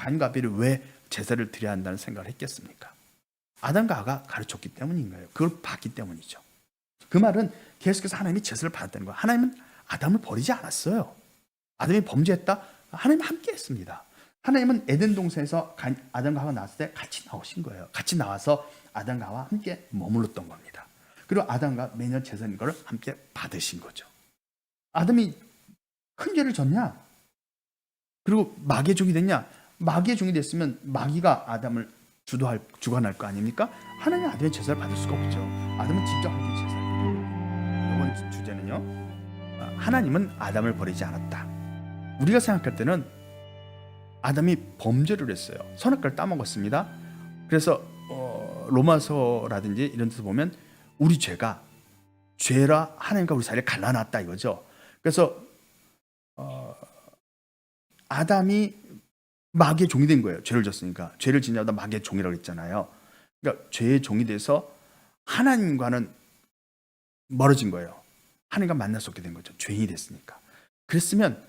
가인과 아벨이 왜 제사를 드려야 한다는 생각을 했겠습니까? 아담과 하와가 가르쳤기 때문인 거예요. 그걸 봤기 때문이죠. 그 말은 계속해서 하나님이 제사를 받았다는 거예요. 하나님은 아담을 버리지 않았어요. 아담이 범죄했다? 하나님 함께 했습니다. 하나님은 에덴 동산에서 아담과 하와가 나왔을 때 같이 나오신 거예요. 같이 나와서 아담과 하와 함께 머물렀던 겁니다. 그리고 아담과 매년 제사인 걸 함께 받으신 거죠. 아담이 큰 죄를 졌냐? 그리고 마귀의 종이 됐냐? 마귀의 종이 됐으면 마귀가 아담을 주관할 거 아닙니까? 하나님 아담의 제사를 받을 수가 없죠. 아담은 직접 함께 제사를 드려요. 이번 주제는요, 하나님은 아담을 버리지 않았다. 우리가 생각할 때는 아담이 범죄를 했어요. 선악과를 따먹었습니다. 그래서 로마서라든지 이런 데서 보면 우리 죄라 하나님과 우리 사이를 갈라놨다 이거죠. 그래서 아담이 마귀의 종이 된 거예요. 죄를 졌으니까. 죄를 짓냐보다 마귀의 종이라고 했잖아요. 그러니까 죄의 종이 돼서 하나님과는 멀어진 거예요. 하나님과 만날 수 없게 된 거죠. 죄인이 됐으니까. 그랬으면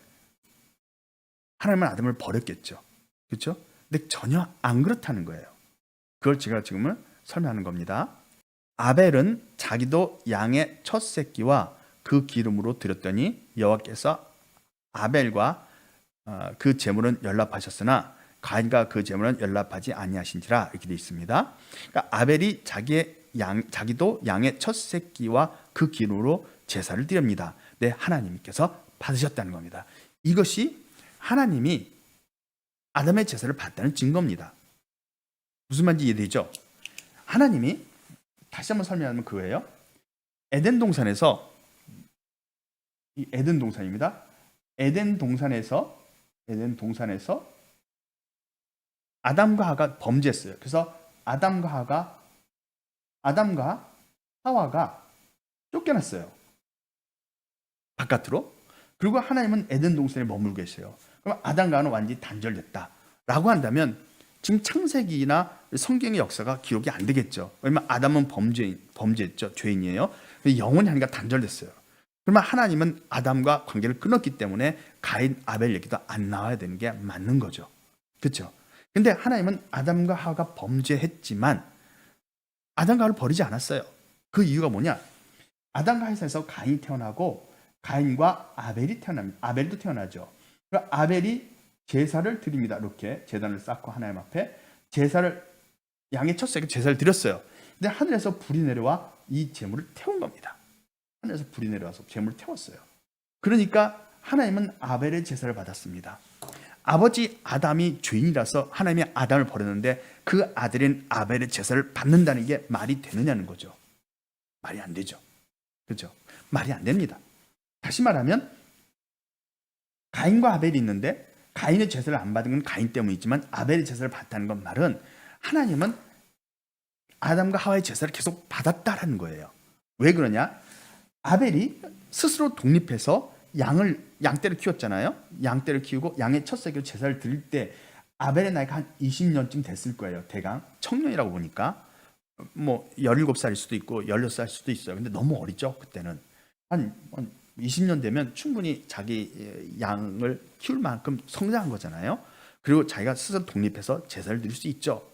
하나님은 아담을 버렸겠죠. 그렇죠? 근데 전혀 안 그렇다는 거예요. 그걸 제가 지금은 설명하는 겁니다. 아벨은 자기도 양의 첫 새끼와 그 기름으로 드렸더니 여호와께서 아벨과 그 제물은 연락하셨으나 가인과 그 제물은 연락하지 아니하신지라 이렇게 되어 있습니다. 그러니까 아벨이 자기도 양의 첫 새끼와 그 기름으로 제사를 드립니다. 네, 하나님께서 받으셨다는 겁니다. 이것이 하나님이 아담의 제사를 받았다는 증거입니다. 무슨 말인지 이해되죠? 하나님이 다시 한번 설명하면 그거예요. 에덴 동산에서 이 에덴 동산입니다. 에덴 동산에서 아담과 하와가 범죄했어요. 그래서 아담과 하와가 쫓겨났어요. 바깥으로. 그리고 하나님은 에덴 동산에 머물고 계세요. 그럼 아담과 하와는 완전히 단절됐다라고 한다면 지금 창세기나 성경의 역사가 기록이 안 되겠죠. 왜냐면 아담은 범죄했죠. 죄인이에요. 영원히 하니까 단절됐어요. 그러면 하나님은 아담과 관계를 끊었기 때문에 가인, 아벨 얘기도 안 나와야 되는 게 맞는 거죠. 그렇죠? 근데 하나님은 아담과 하와가 범죄했지만 아담과 하와를 버리지 않았어요. 그 이유가 뭐냐? 아담과 하와 사이에서 가인이 태어나고 가인과 아벨이 태어납니다. 아벨도 태어나죠. 그럼 아벨이 제사를 드립니다. 이렇게 제단을 쌓고 하나님 앞에 양의 첫 새끼 제사를 드렸어요. 근데 하늘에서 불이 내려와 이 제물을 태운 겁니다. 하늘에서 불이 내려와서 제물을 태웠어요. 그러니까 하나님은 아벨의 제사를 받았습니다. 아버지 아담이 죄인이라서 하나님이 아담을 버렸는데 그 아들인 아벨의 제사를 받는다는 게 말이 되느냐는 거죠. 말이 안 되죠. 그렇죠? 말이 안 됩니다. 다시 말하면 가인과 아벨이 있는데 가인의 제사를 안 받은 건 가인 때문이지만 아벨의 제사를 받았다는 건 말은 하나님은 아담과 하와의 제사를 계속 받았다라는 거예요. 왜 그러냐? 아벨이 스스로 독립해서 양떼를 키웠잖아요. 양떼를 키우고 양의 첫 새끼로 제사를 드릴 때 아벨의 나이가 한 20년쯤 됐을 거예요. 대강 청년이라고 보니까 뭐 17살일 수도 있고 16살일 수도 있어요. 근데 너무 어리죠. 그때는 한 20년 되면 충분히 자기 양을 키울 만큼 성장한 거잖아요. 그리고 자기가 스스로 독립해서 제사를 드릴 수 있죠.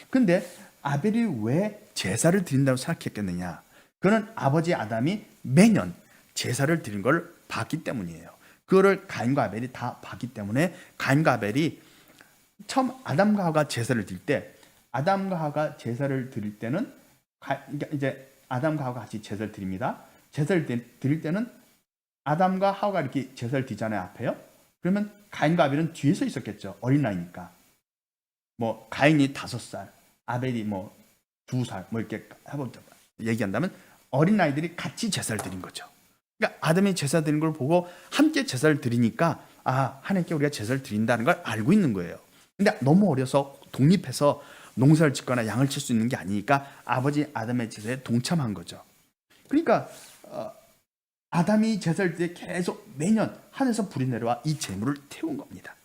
근데 아벨이 왜 제사를 드린다고 생각했겠느냐? 그는 아버지 아담이 매년 제사를 드린 걸 봤기 때문이에요. 그거를 가인과 아벨이 다 봤기 때문에 가인과 아벨이 처음 아담과 하와가 제사를 드릴 때 때는 이제 아담과 하와가 같이 제사를 드립니다. 제사를 드릴 때는 아담과 하와가 이렇게 제사를 드리잖아요. 앞에요. 그러면 가인과 아벨은 뒤에 서 있었겠죠. 어린아이니까. 뭐 가인이 5살, 아벨이 뭐 2살 뭐 이렇게 얘기한다면 어린아이들이 같이 제사를 드린 거죠. 그러니까 아담이 제사 드리는 걸 보고 함께 제사를 드리니까 하나님께 우리가 제사를 드린다는 걸 알고 있는 거예요. 근데 너무 어려서 독립해서 농사를 짓거나 양을 칠 수 있는 게 아니니까 아버지 아담의 제사에 동참한 거죠. 그러니까 아담이 제사를 때 계속 매년 하늘에서 불이 내려와 이 제물을 태운 겁니다.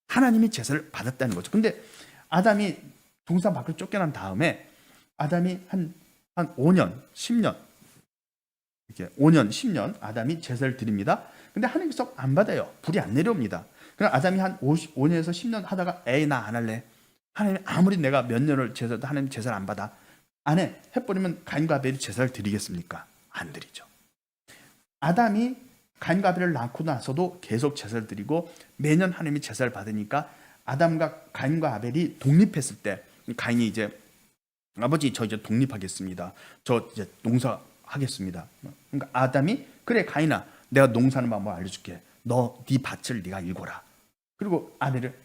하나님이 제사를 받았다는 거죠. 근데 아담이 동산 밖으로 쫓겨난 다음에 아담이 한 5년, 10년 이렇게 5년, 10년 아담이 제사를 드립니다. 근데 하나님께서 안 받아요. 불이 안 내려옵니다. 그럼 아담이 한 5년에서 10년 하다가 에이 나 안 할래. 하나님 아무리 내가 몇 년을 제사도 하나님 제사를 안 받아. 안 해. 해버리면 가인과 아벨이 제사를 드리겠습니까? 안 드리죠. 아담이 가인과 아벨을 낳고 나서도 계속 제사를 드리고 매년 하나님이 제사를 받으니까 아담과 가인과 아벨이 독립했을 때 가인이 이제 아버지 저 이제 독립하겠습니다. 저 이제 농사하겠습니다. 그러니까 아담이 그래 가인아 내가 농사하는 방법 알려줄게. 너 네 밭을 네가 일궈라. 그리고 아벨을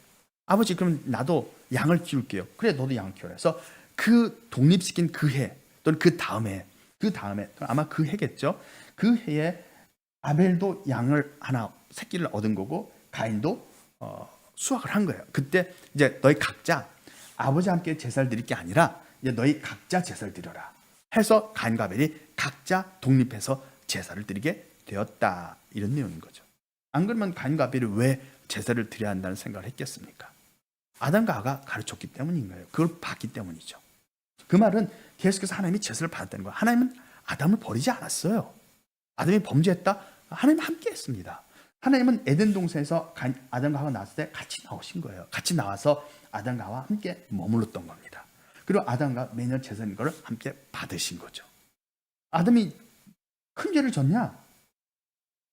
아버지 그럼 나도 양을 키울게요. 그래 너도 양을 키워라. 그래서 그 독립시킨 그 해 또는 그 다음에 아마 그 해겠죠. 그 해에 아벨도 양을 하나 새끼를 얻은 거고 가인도 수확을 한 거예요. 그때 이제 너희 각자 아버지와 함께 제사를 드릴 게 아니라 이제 너희 각자 제사를 드려라 해서 가인과 아벨이 각자 독립해서 제사를 드리게 되었다. 이런 내용인 거죠. 안 그러면 가인과 아벨이 왜 제사를 드려야 한다는 생각을 했겠습니까? 아담과 하와가 가르쳤기 때문인 거예요. 그걸 봤기 때문이죠. 그 말은 계속해서 하나님이 제사를 받았다는 거예요. 하나님은 아담을 버리지 않았어요. 아담이 범죄했다? 하나님은 함께 했습니다. 하나님은 에덴 동산에서 아담과 하와 나왔을 때 같이 나오신 거예요. 같이 나와서 아담과 하와 함께 머물렀던 겁니다. 그리고 아담과 매년 제사인 걸 함께 받으신 거죠. 아담이 큰 죄를 졌냐?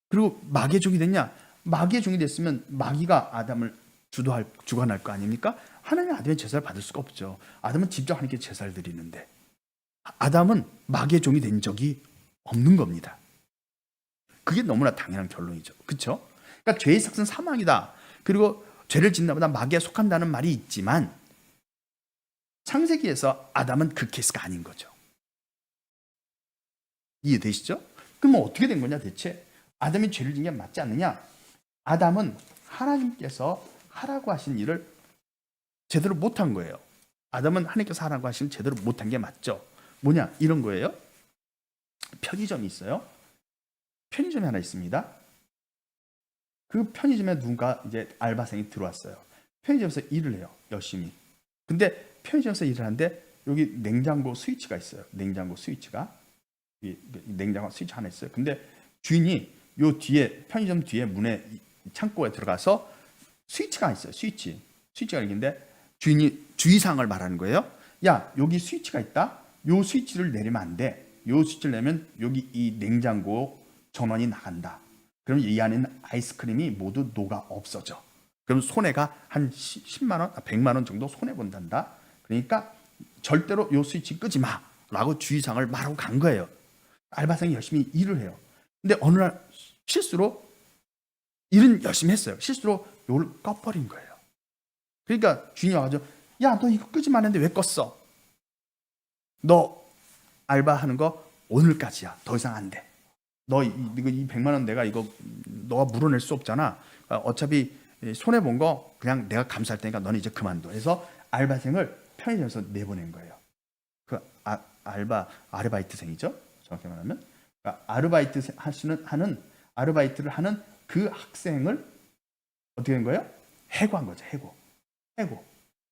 그리고 마귀의 종이 됐냐? 마귀의 종이 됐으면 마귀가 아담을 주관할 거 아닙니까? 하나님이 아담의 제사를 받을 수가 없죠. 아담은 직접 하나님께 제사를 드리는데 아담은 마귀의 종이 된 적이 없는 겁니다. 그게 너무나 당연한 결론이죠. 그렇죠? 그러니까 죄의 삭은 사망이다. 그리고 죄를 짓는 자보다 마귀에 속한다는 말이 있지만 창세기에서 아담은 그 케이스가 아닌 거죠. 이해되시죠? 그러면 어떻게 된 거냐 대체? 아담이 죄를 짓는 게 맞지 않느냐? 아담은 하나님께서 하라고 하신 일을 제대로 못한 거예요. 아담은 하나님께서 하라고 하신 제대로 못한 게 맞죠. 뭐냐? 이런 거예요. 편의점이 있어요. 편의점이 하나 있습니다. 그 편의점에 누군가 이제 알바생이 들어왔어요. 편의점에서 일을 해요. 열심히. 근데 편의점에서 일을 하는데 여기 냉장고 스위치가 있어요. 냉장고 스위치가 하나 있어요. 근데 주인이 요 뒤에 편의점 뒤에 문에 창고에 들어가서 스위치가 있어요. 스위치가 있는데 주인이 주의사항을 말하는 거예요. 야 여기 스위치가 있다. 요 스위치를 내리면 안 돼. 요 스위치를 내면 여기 이 냉장고 전원이 나간다. 그럼 이 안에 있는 아이스크림이 모두 녹아 없어져. 그럼 손해가 한 10만 원, 100만 원 정도 손해 본단다. 그러니까 절대로 요 스위치 끄지 마라고 주의사항을 말하고 간 거예요. 알바생이 열심히 일을 해요. 근데 어느 날 실수로 일은 열심히 했어요. 실수로 요걸 꺼버린 거예요. 그러니까 주인이 와가지고 야 너 이거 끄지 말았는데 왜 껐어? 너 알바하는 거 오늘까지야. 더 이상 안 돼. 너 이 100만 원 내가 이거 너가 물어낼 수 없잖아. 어차피 손해 본 거 그냥 내가 감수할 테니까 너는 이제 그만둬. 해서 알바생을 편의점에서 내보낸 거예요. 그 아르바이트생이죠. 정확히 말하면 그러니까 아르바이트를 하는 그 학생을 어떻게 된 거예요? 해고한 거죠. 해고.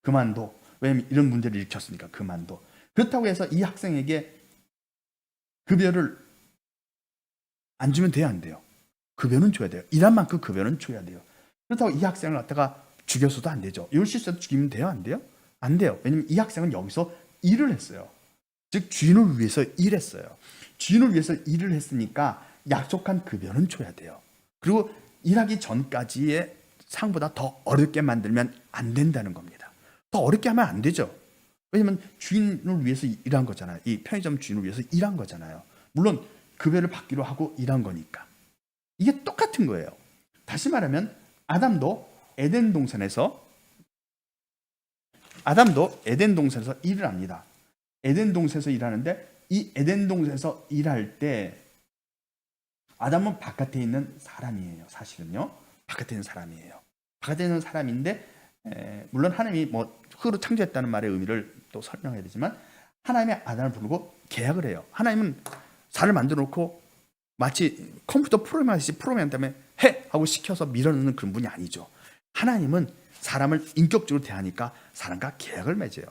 그만둬. 왜냐면 이런 문제를 일으켰으니까 그만둬. 그렇다고 해서 이 학생에게 급여를 안 주면 돼요, 안 돼요? 급여는 줘야 돼요. 일한 만큼 급여는 줘야 돼요. 그렇다고 이 학생을 갖다가 죽여서도 안 되죠. 이걸 실수해서 죽이면 돼요, 안 돼요? 안 돼요. 왜냐면 이 학생은 여기서 일을 했어요. 즉 주인을 위해서 일했어요. 주인을 위해서 일을 했으니까 약속한 급여는 줘야 돼요. 그리고 일하기 전까지의 상보다 더 어렵게 만들면 안 된다는 겁니다. 더 어렵게 하면 안 되죠. 왜냐면 주인을 위해서 일한 거잖아요. 이 편의점 주인을 위해서 일한 거잖아요. 물론 급여를 받기로 하고 일한 거니까. 이게 똑같은 거예요. 다시 말하면 아담도 에덴 동산에서 일을 합니다. 에덴 동산에서 일하는데 이 에덴 동산에서 일할 때 아담은 바깥에 있는 사람이에요. 사실은요. 바깥에 있는 사람이에요. 바깥에 있는 사람인데 물론 하나님이 뭐 흙으로 창조했다는 말의 의미를 또 설명해야 되지만 하나님이 아담을 부르고 계약을 해요. 하나님은 사를 만들어 놓고 마치 컴퓨터 프로그램하듯이 프로그램 때문에 해! 하고 시켜서 밀어넣는 그런 분이 아니죠. 하나님은 사람을 인격적으로 대하니까 사람과 계약을 맺어요.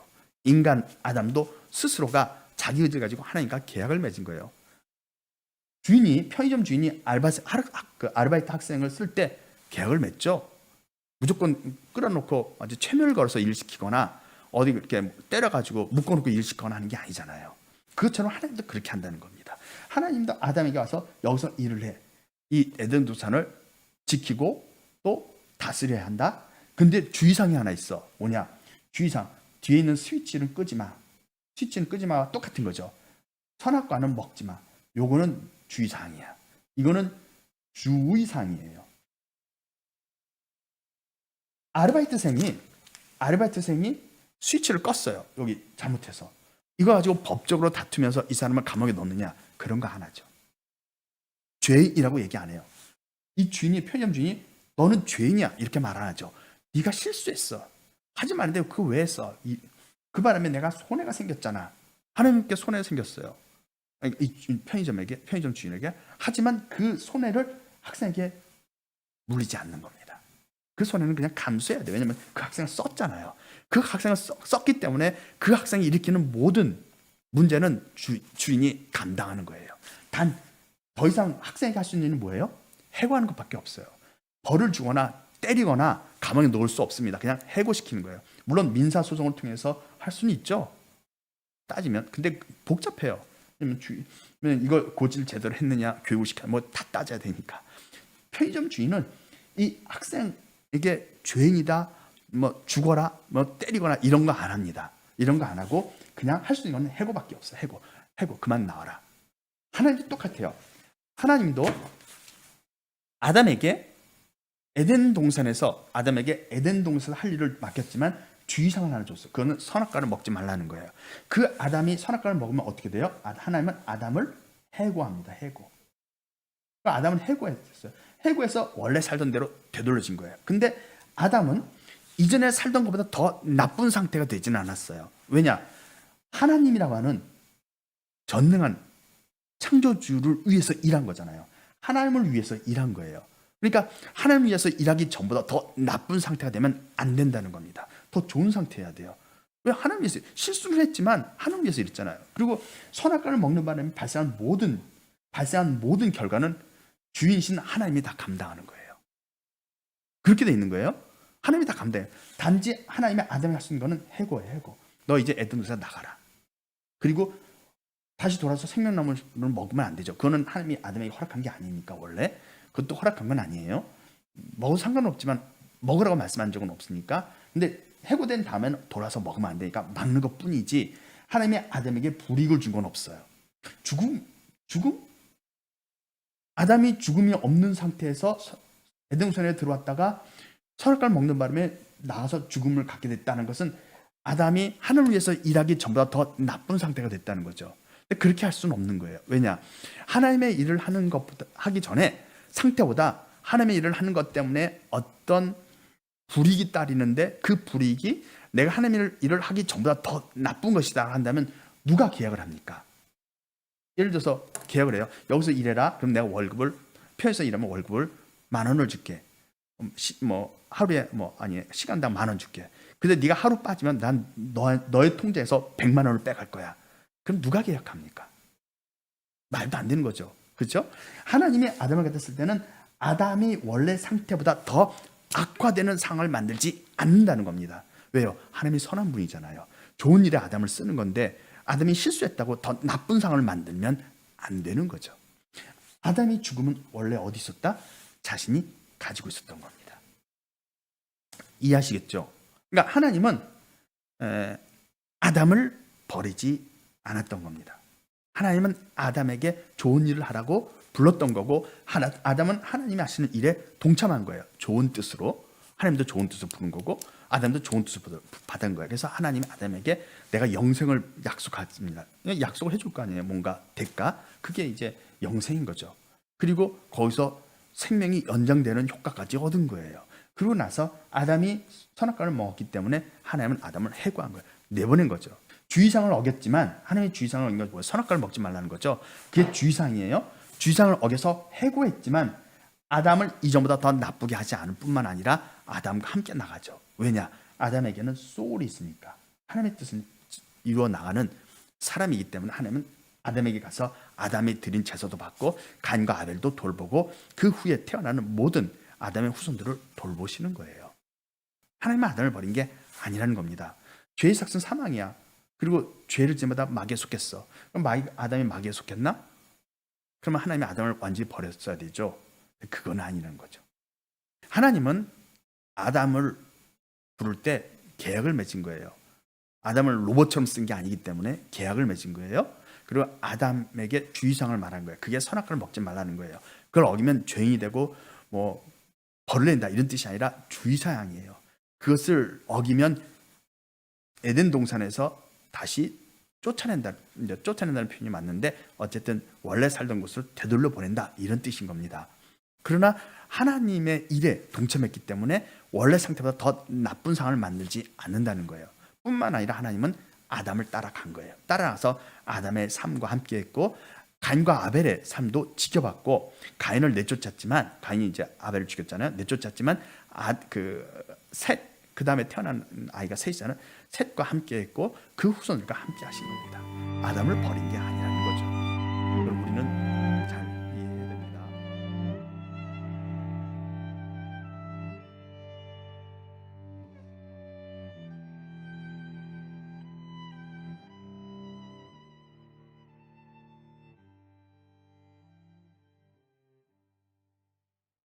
인간 아담도 스스로가 자기 의지를 가지고 하나님과 계약을 맺은 거예요. 편의점 주인이 아르바이트 학생을 쓸 때 계약을 맺죠. 무조건 끌어놓고 아주 최면을 걸어서 일시키거나 어디 이렇게 때려가지고 묶어놓고 일시키거나 하는 게 아니잖아요. 그것처럼 하나님도 그렇게 한다는 겁니다. 하나님도 아담에게 와서 여기서 일을 해. 이 에덴 동산을 지키고 또 다스려야 한다. 근데 주의사항이 하나 있어. 뭐냐? 주의사항. 뒤에 있는 스위치는 끄지 마. 스위치는 끄지 마와 똑같은 거죠. 선악과는 먹지 마. 요거는 주의사항이야. 이거는 주의사항이에요. 아르바이트생이 스위치를 껐어요. 여기 잘못해서. 이거 가지고 법적으로 다투면서 이 사람을 감옥에 넣느냐? 그런 거 하나죠. 죄인이라고 얘기 안 해요. 이 주인이, 편의점 주인이 너는 죄인이야 이렇게 말 안 하죠. 네가 실수했어. 하지 말는데 그거 왜 했어? 그 바람에 내가 손해가 생겼잖아. 하나님께 손해가 생겼어요. 이 편의점 주인에게. 하지만 그 손해를 학생에게 물리지 않는 겁니다. 그 손해는 그냥 감수해야 돼요. 왜냐하면 그 학생을 썼잖아요. 그 학생을 썼기 때문에 그 학생이 일으키는 모든 문제는 주인이 감당하는 거예요. 단 더 이상 학생에게 할 수 있는 일은 뭐예요? 해고하는 것밖에 없어요. 벌을 주거나 때리거나 감옥에 넣을 수 없습니다. 그냥 해고시키는 거예요. 물론 민사소송을 통해서 할 수는 있죠. 따지면. 근데 복잡해요. 왜냐면 이걸 고지를 제대로 했느냐, 교육을 시켜야 뭐 다 따져야 되니까. 편의점 주인은 이 학생에게 죄인이다, 뭐 죽어라, 뭐 때리거나 이런 거 안 합니다. 이런 거 안 하고 그냥 할 수 있는 건 해고밖에 없어요. 해고 그만 나와라. 하나님도 똑같아요. 하나님도 아담에게 에덴 동산에서 할 일을 맡겼지만 주의사항을 하나 줬어요. 그거는 선악과를 먹지 말라는 거예요. 그 아담이 선악과를 먹으면 어떻게 돼요? 하나님은 아담을 해고합니다. 해고. 아담은 해고했어요. 해고해서 원래 살던 대로 되돌려진 거예요. 근데 아담은 이전에 살던 것보다 더 나쁜 상태가 되지는 않았어요. 왜냐? 하나님이라고 하는 전능한 창조주를 위해서 일한 거잖아요. 하나님을 위해서 일한 거예요. 그러니까 하나님을 위해서 일하기 전보다 더 나쁜 상태가 되면 안 된다는 겁니다. 더 좋은 상태여야 돼요. 왜? 하나님 위해서 실수를 했지만 하나님 위해서 일했잖아요. 그리고 선악과를 먹는 바람에 발생한 모든 결과는 주인이신 하나님이 다 감당하는 거예요. 그렇게 돼 있는 거예요. 하나님이 다 감당해요. 단지 하나님의 아담이 할 수 있는 거는 해고예요. 해고. 너 이제 에덴 동산에서 나가라. 그리고 다시 돌아서 생명나무를 먹으면 안 되죠. 그거는 하나님이 아담에게 허락한 게 아니니까 원래. 그것도 허락한 건 아니에요. 먹어도 상관은 없지만 먹으라고 말씀한 적은 없으니까. 근데 해고된 다음에는 돌아서 먹으면 안 되니까 막는 것 뿐이지 하나님이 아담에게 불이익을 준 건 없어요. 죽음? 아담이 죽음이 없는 상태에서 에덴 동산에 들어왔다가 선악과를 먹는 바람에 나가서 죽음을 갖게 됐다는 것은 아담이 하늘을 위해서 일하기 전보다 더 나쁜 상태가 됐다는 거죠. 근데 그렇게 할 수는 없는 거예요. 왜냐? 하나님의 일을 하기 전에 상태보다 하나님의 일을 하는 것 때문에 어떤 불이익이 따르는데 그 불이익이 내가 하나님의 일을 하기 전보다 더 나쁜 것이다 한다면 누가 계약을 합니까? 예를 들어서 계약을 해요. 여기서 일해라. 그럼 내가 편의점에서 일하면 월급을 10,000원을 줄게. 하루에 시간당 10,000원 줄게. 근데 네가 하루 빠지면 난 너의 통장에서 100만 원을 빼갈 거야. 그럼 누가 계약합니까? 말도 안 되는 거죠. 그렇죠? 하나님이 아담을 갖다 때는 아담이 원래 상태보다 더 악화되는 상황을 만들지 않는다는 겁니다. 왜요? 하나님이 선한 분이잖아요. 좋은 일에 아담을 쓰는 건데 아담이 실수했다고 더 나쁜 상황을 만들면 안 되는 거죠. 아담이 죽으면 원래 어디 있었다? 자신이 가지고 있었던 겁니다. 이해하시겠죠? 그러니까 하나님은 아담을 버리지 않았던 겁니다. 하나님은 아담에게 좋은 일을 하라고 불렀던 거고 아담은 하나님이 하시는 일에 동참한 거예요. 좋은 뜻으로. 하나님도 좋은 뜻을 부른 거고 아담도 좋은 뜻을 받은 거예요. 그래서 하나님이 아담에게 내가 영생을 약속합니다. 약속을 해줄 거 아니에요. 뭔가 대가. 그게 이제 영생인 거죠. 그리고 거기서 생명이 연장되는 효과까지 얻은 거예요. 그러고 나서 아담이 선악과를 먹었기 때문에 하나님은 아담을 해고한 거예요. 내보낸 거죠. 주의상을 어겼지만 하나님의 주의상을 어긴 건 뭐예요? 선악과를 먹지 말라는 거죠. 그게 주의상이에요. 주의상을 어겨서 해고했지만 아담을 이전보다 더 나쁘게 하지 않을 뿐만 아니라 아담과 함께 나가죠. 왜냐? 아담에게는 소울이 있으니까. 하나님의 뜻을 이루어 나가는 사람이기 때문에 하나님은 아담에게 가서 아담이 드린 제사도 받고 가인과 아벨도 돌보고 그 후에 태어나는 모든 아담의 후손들을 돌보시는 거예요. 하나님은 아담을 버린 게 아니라는 겁니다. 죄의 삭은 사망이야. 그리고 죄를 지마다 마귀에 속했어. 그럼 아담이 마귀에 속했나? 그러면 하나님이 아담을 완전히 버렸어야 되죠. 그건 아니라는 거죠. 하나님은 아담을 부를 때 계약을 맺은 거예요. 아담을 로봇처럼 쓴 게 아니기 때문에 계약을 맺은 거예요. 그리고 아담에게 주의사항을 말한 거예요. 그게 선악과를 먹지 말라는 거예요. 그걸 어기면 죄인이 되고 뭐 벌을 낸다 이런 뜻이 아니라 주의사항이에요. 그것을 어기면 에덴 동산에서 다시 쫓아낸다는 표현이 맞는데 어쨌든 원래 살던 곳을 되돌려 보낸다 이런 뜻인 겁니다. 그러나 하나님의 일에 동참했기 때문에 원래 상태보다 더 나쁜 상황을 만들지 않는다는 거예요. 뿐만 아니라 하나님은 아담을 따라간 거예요. 따라가서 아담의 삶과 함께했고 가인과 아벨의 삶도 지켜봤고 가인을 내쫓았지만 가인이 이제 아벨을 죽였잖아요. 내쫓았지만 그 다음에 태어난 아이가 셋이잖아요. 셋과 함께했고 그 후손들과 함께 하신 겁니다. 아담을 버린 게 아니에요.